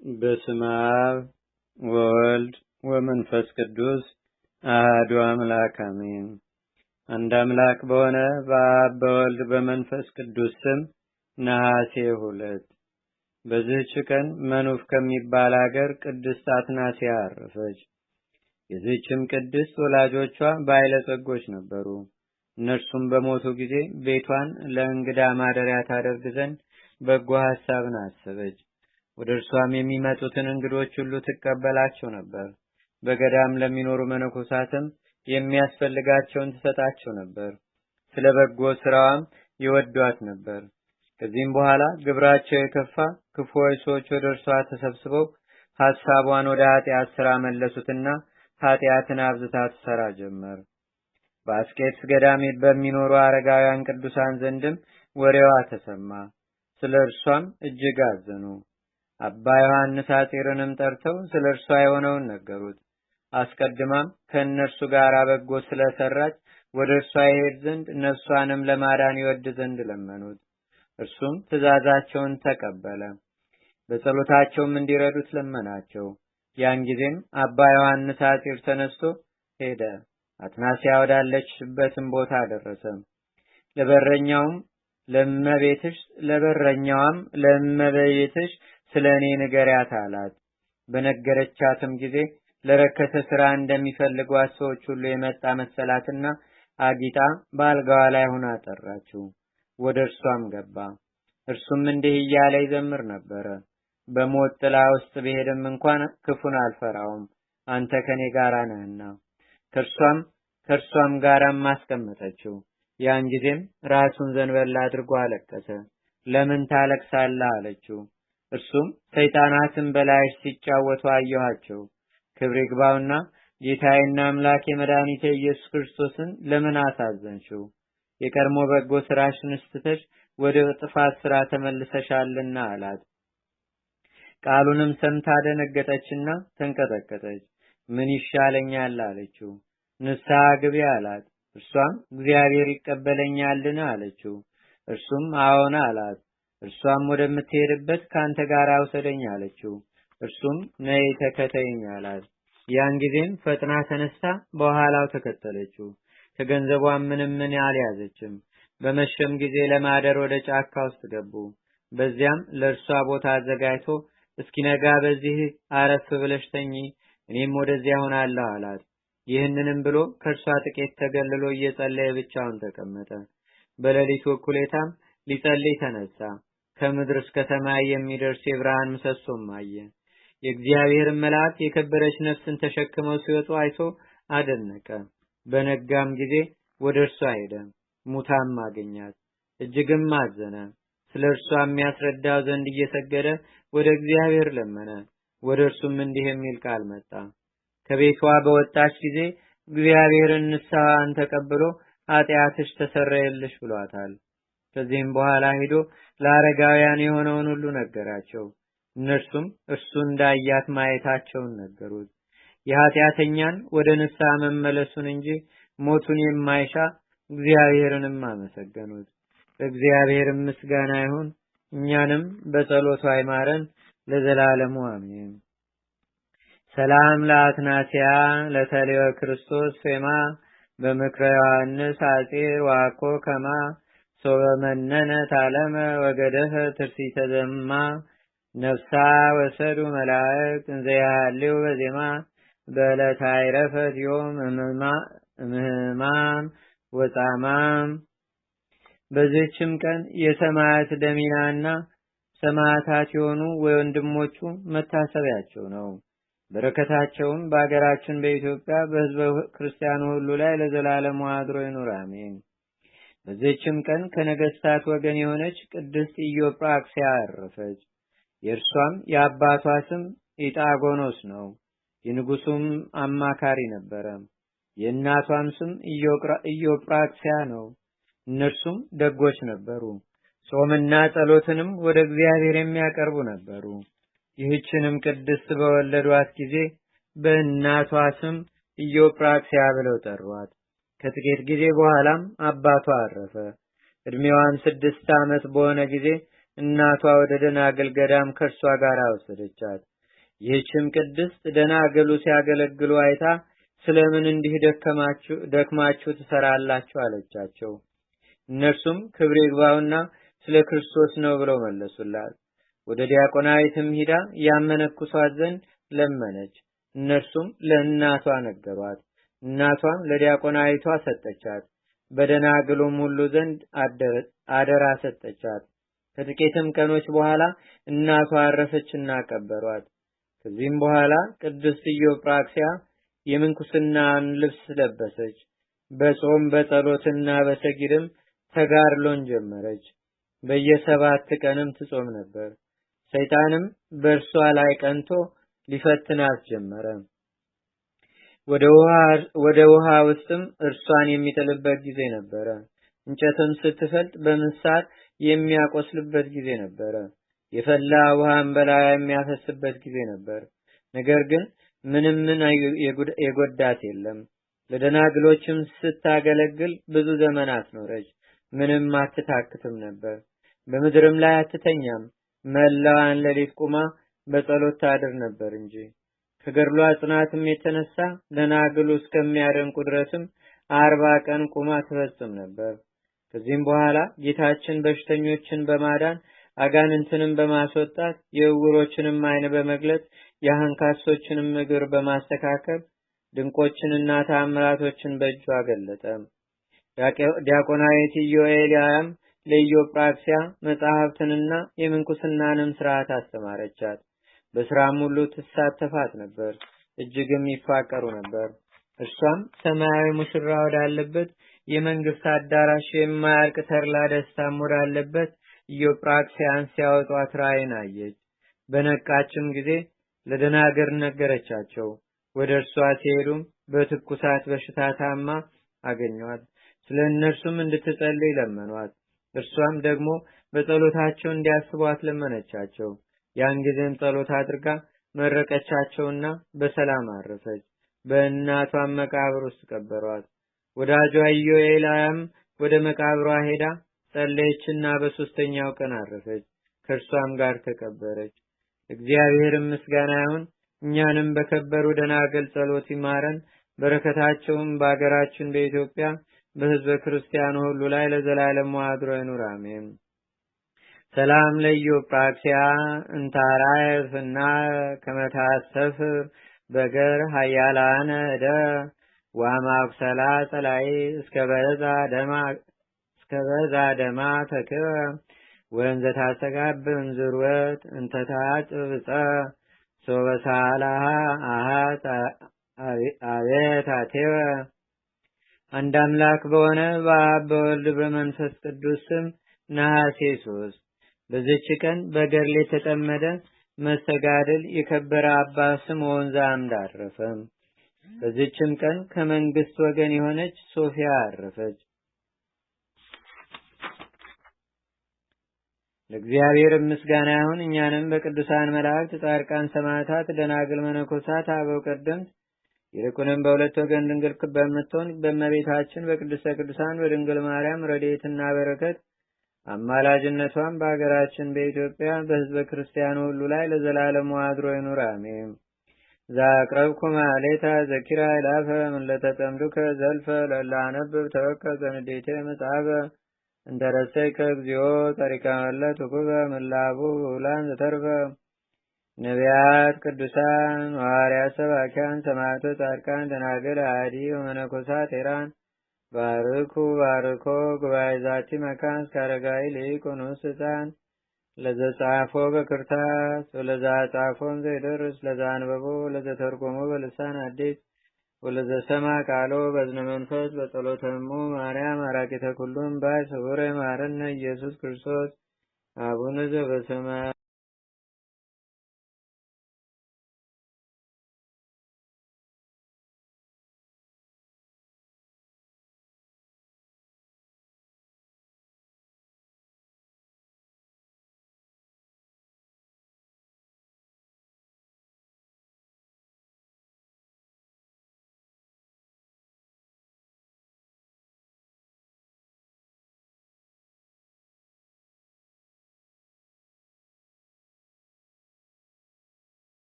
በስመ አብ ወወልድ ወመንፈስ ቅዱስ አሐዱ አምላክ አሜን። አንድ አምላክ በሆነ በአብ በወልድ በመንፈስ ቅዱስ ስም ነሐሴ 2 በዚህች ቀን መኑፍ ከሚባል ሀገር ቅድስት አትናስያ አረፈች። የዚህችም ቅድስት ወላጆቿ ባለጸጎች ነበሩ። እነርሱም በሞቱ ጊዜ ቤቷን ለእንግዳ ማደሪያ ታደርግ ዘንድ በጎ ሐሳብን አሰበች። ወደ እርሷም የሚመጡትን እንግዶች ሁሉ ትቀበላቸው ነበር። በገዳም ለሚኖሩ መነኮሳትም የሚያስፈልጋቸውን ትሰጣቸው ነበር። ስለ በጎ ስራዋም ይወዷት ነበር። ከዚህም በኋላ ግብራቸው የከፋ ክፉዎች ሰዎች ወደ እርሷ ተሰብስበው ሐሳቧን ወደ ኃጢአት ስራ መለሱትና ኃጢአትን አብዝታ ትሰራ ጀመር። በአስቄጥስ ገዳም በሚኖሩ አረጋውያን ቅዱሳን ዘንድም ወሬዋ ተሰማ። ስለ እርሷም እጅግ አዘኑ። አባ ዮሐንስ አጢርንም ጠርተው ስለ እርሷ የሆነውን ነገሩት። አስቀድማም ከእነርሱ ጋር በጎ ስለሰራች ወደ እርሷ ይሄድ ዘንድ ነፍሷንም ለማዳን ይወድ ዘንድ ለመኑት። እርሱም ትእዛዛቸውን ተቀበለ። በጸሎታቸውም እንዲረዱት ለመናቸው። ያን ጊዜም አባ ዮሐንስ አጢር ተነስቶ ሄደ። አትናስያ ወዳለችበትም ቦታ ደረሰ። ለበረኛውም ለእመቤትሽ ስለኔ ንገሪያት አላት። በነገረቻትም ጊዜ ለረከሰ ስራ እንደሚፈልጓት ሰዎች ሁሉ የመጣ መሰላትና አጊጣ በአልጋዋ ላይ ሆና ጠራችው። ወደ እርሷም ገባ። እርሱም እንዲህ እያለ ይዘምር ነበረ። በሞት ጥላ ውስጥ ብሄድም እንኳን ክፉን አልፈራውም፣ አንተ ከኔ ጋር ነህና። ከእርሷም ጋራም አስቀመጠችው። ያን ጊዜም ራሱን ዘንበል አድርጎ አለቀሰ። ለምን ታለቅሳለህ አለችው። እርሱም ሰይጣናትን በላይሽ ሲጫወቱ አየኋቸው። ክብር ይግባውና ጌታዬና አምላኬ መድኃኒቴ ኢየሱስ ክርስቶስን ለምን አሳዘንሽው? የቀድሞ በጎ ስራሽን ስትተሽ ወደ ጥፋት ስራ ተመልሰሻልና አላት። ቃሉንም ሰምታ ደነገጠችና ተንቀጠቀጠች። ምን ይሻለኛል አለችው። ንስሐ ግቢ አላት። እርሷም እግዚአብሔር ይቀበለኛልን አለችው። እርሱም አዎን አላት። እርሷም ወደምትሄድበት ካንተ ጋር አውሰደኝ አለችው። እርሱም ነይ ተከተይኝ አላት። ያን ጊዜም ፈጥና ተነስታ በኋላው ተከተለችው። ከገንዘቧም ምንም አልያዘችም። በመሸም ጊዜ ለማደር ወደ ጫካ ውስጥ ገቡ። በዚያም ለእርሷ ቦታ አዘጋጅቶ እስኪነጋ በዚህ አረፍ ብለሽ ተኚ፣ እኔም ወደዚያ ሆናለሁ አላት። ይህንንም ብሎ ከእርሷ ጥቂት ተገልሎ እየጸለየ ብቻውን ተቀመጠ። በሌሊቱ እኩሌታም ሊጸልይ ተነሳ። ከምድር እስከ ሰማይ የሚደርስ የብርሃን ምሰሶም አየ። የእግዚአብሔር መልአክ የከበረች ነፍስን ተሸክመው ሲወጡ አይቶ አደነቀ። በነጋም ጊዜ ወደ እርሷ ሄደ። ሙታም አገኛት። እጅግም አዘነ። ስለ እርሷ የሚያስረዳው ዘንድ እየሰገደ ወደ እግዚአብሔር ለመነ። ወደ እርሱም እንዲህ የሚል ቃል መጣ። ከቤቷ በወጣች ጊዜ እግዚአብሔርን ንስሐን ተቀብሎ ኃጢአትሽ ተሰረየልሽ ብሏታል። ከዚህም በኋላ ሄዶ ለአረጋውያን የሆነውን ሁሉ ነገራቸው። እነርሱም እርሱ እንዳያት ማየታቸውን ነገሩት። የኃጢአተኛን ወደ ንስሐ መመለሱን እንጂ ሞቱን የማይሻ እግዚአብሔርንም አመሰገኑት። እግዚአብሔርም ምስጋና ይሁን፣ እኛንም በጸሎቱ አይማረን ለዘላለሙ አሜን። ሰላም ለአትናስያ ለተሌወ ክርስቶስ ፌማ በምክረ ዮሐንስ አጢር ዋኮ ከማ ሶበመነነ ታለመ ወገደፈ ትርሲተ ዘማ ነፍሳ ወሰዱ መላእክት እንዘያሌው በዜማ በዕለተ አይረፈት ዮም እምህማም ወጻማም። በዚህችም ቀን የሰማዕት ደሚናና ሰማዕታት የሆኑ ወንድሞቹ መታሰቢያቸው ነው። በረከታቸውም በአገራችን በኢትዮጵያ በሕዝበ ክርስቲያኑ ሁሉ ላይ ለዘላለሙ አድሮ ይኑር አሜን። በዚህችም ቀን ከነገስታት ወገን የሆነች ቅድስት ኢዮጵራክስያ አረፈች። የእርሷም የአባቷ ስም ኢጣጎኖስ ነው። የንጉሱም አማካሪ ነበረ። የእናቷም ስም ኢዮጵራክስያ ነው። እነርሱም ደጎች ነበሩ። ጾምና ጸሎትንም ወደ እግዚአብሔር የሚያቀርቡ ነበሩ። ይህችንም ቅድስት በወለዷት ጊዜ በእናቷ ስም ኢዮጵራክስያ ብለው ጠሯት። ከጥቂት ጊዜ በኋላም አባቷ አረፈ። እድሜዋም 6 ዓመት በሆነ ጊዜ እናቷ ወደ ደናግል ገዳም ከእርሷ ጋር ወሰደቻት። ይህችም ቅድስት ደናግሉ ሲያገለግሉ አይታ ስለምን እንዲህ ደክማችሁ ትሰራላችሁ አለቻቸው። እነርሱም ክብር ይግባውና ስለ ክርስቶስ ነው ብለው መለሱላት። ወደ ዲያቆናዊትም ሂዳ ያመነኩሷት ዘንድ ለመነች። እነርሱም ለእናቷ ነገሯት። እናቷም ለዲያቆናዊቷ ሰጠቻት። በደናግሉም ሁሉ ዘንድ አደራ ሰጠቻት። ከጥቂትም ቀኖች በኋላ እናቷ አረፈችና ቀበሯት። ከዚህም በኋላ ቅድስት ኢዮጵራክሲያ የምንኩስናን ልብስ ለበሰች። በጾም በጸሎትና በሰጊድም ተጋድሎን ጀመረች። በየ7 ቀንም ትጾም ነበር። ሰይጣንም በእርሷ ላይ ቀንቶ ሊፈትናት ጀመረ። ወደ ውሃ ውስጥም እርሷን የሚጥልበት ጊዜ ነበረ። እንጨትም ስትፈልጥ በምሳር የሚያቆስልበት ጊዜ ነበረ። የፈላ ውሃን በላዩ የሚያፈስበት ጊዜ ነበር። ነገር ግን ምንም የጎዳት የለም። ለደናግሎችም ስታገለግል ብዙ ዘመናት ኖረች። ምንም አትታክትም ነበር። በምድርም ላይ አትተኛም። መላዋን ሌሊት ቁማ በጸሎት ታድር ነበር እንጂ። ከገድሏ ጽናትም የተነሳ ደናግሉ እስከሚያደንቁ ድረስም 40 ቀን ቁማ ትፈጽም ነበር። ከዚህም በኋላ ጌታችን በሽተኞችን በማዳን አጋንንትንም በማስወጣት የዕውሮችንም ዓይን በመግለጥ የአንካሶችንም እግር በማስተካከል ድንቆችንና ተአምራቶችን በእጁ አገለጠ። ዲያቆናዊት ኢዮኤልያም ለኢዮጵራክሲያ መጻሕፍትንና የምንኩስናንም ሥርዓት አስተማረቻት። በሥራም ሁሉ ትሳተፋት ነበር። እጅግም ይፋቀሩ ነበር። እርሷም ሰማያዊ ሙሽራ ወዳለበት የመንግስት አዳራሽ የማያልቅ ተድላ ደስታም ወዳለበት ኢዮጵራክሲያን ሲያወጧት ራእይን አየች። በነቃችም ጊዜ ለደናግል ነገረቻቸው። ወደ እርሷ ሲሄዱም በትኩሳት በሽታ ታማ አገኟት። ስለ እነርሱም እንድትጸልይ ለመኗት። እርሷም ደግሞ በጸሎታቸው እንዲያስቧት ለመነቻቸው። ያን ጊዜም ጸሎት አድርጋ መረቀቻቸውና በሰላም አረፈች። በእናቷም መቃብር ውስጥ ቀበሯት። ወዳጇ ኢዮኤልያም ወደ መቃብሯ ሄዳ ጸለየችና በ3ኛው ቀን አረፈች። ከእርሷም ጋር ተቀበረች። እግዚአብሔርም ምስጋና ይሁን። እኛንም በከበሩ ደናግል ጸሎት ይማረን። በረከታቸውም በአገራችን በኢትዮጵያ በሕዝበ ክርስቲያኑ ሁሉ ላይ ለዘላለም አድሮ ይኑር፣ አሜን። ሰላም ለኢዮጵራክሲያ እንታራይፍና ከመታሰፍ በገር ሀያላነ እደ ዋማኩሰላ ጸላይ እስከበዛ ደማ ተክበ ወንዘ ታስተጋብ እንዝርወት እንተታጽብፀ ሶበሳላሃ አሃት አቤታቴወ። አንድ አምላክ በሆነ በአብ በወልድ በመንፈስ ቅዱስ ስም ነሐሴ 3 በዚች ቀን በገድል የተጠመደ መስተጋድል የከበረ አባ ስምዖን ዘአምድ አረፈ። በዚችም ቀን ከመንግስት ወገን የሆነች ሶፊያ አረፈች። ለእግዚአብሔር ምስጋና ይሁን። እኛንም በቅዱሳን መላእክት፣ ጻድቃን፣ ሰማዕታት፣ ደናግል፣ መነኮሳት፣ አበው ቀደምት ይልቁንም በሁለት ወገን ድንግል በምትሆን በእመቤታችን በቅድስተ ቅዱሳን በድንግል ማርያም ረድኤትና በረከት አማላጅነቷን በአገራችን በኢትዮጵያ በሕዝበ ክርስቲያኑ ሁሉ ላይ ለዘላለሙ አድሮ ይኑር፣ አሜን። ዛቅረብኩ ማሌታ ዘኪራ ይላፈ ምለተጠምዱከ ዘልፈ ለላነብብ ተወከ ዘንዴቴ መጽሐፈ እንተረሰይከ እግዚኦ ጠሪቃ መለት ውኩበ ምላቡ ውላን ዘተርፈ ነቢያት፣ ቅዱሳን፣ ሐዋርያት፣ ሰባኪያን፣ ሰማዕታት፣ ጻድቃን፣ ደናግል፣ አዲ ወመነኮሳት ሄራን ባርኩ ባርኮ ጉባኤ ዛቲ መካን እስካረጋይ ሊቁኑስ ሕፃን ለዘጻፎ በክርታስ ወለዛ ጻፎን ዘይደርስ ለዛ አንበቦ ለዘተርጎሞ በልሳን አዲስ ወለዘሰማ ቃሎ በዝነ መንፈስ በጸሎተሙ ማርያም አራቂተ ኩሉም ባይ ስቡረ ማረነ ኢየሱስ ክርስቶስ አቡነ ዘበሰማያት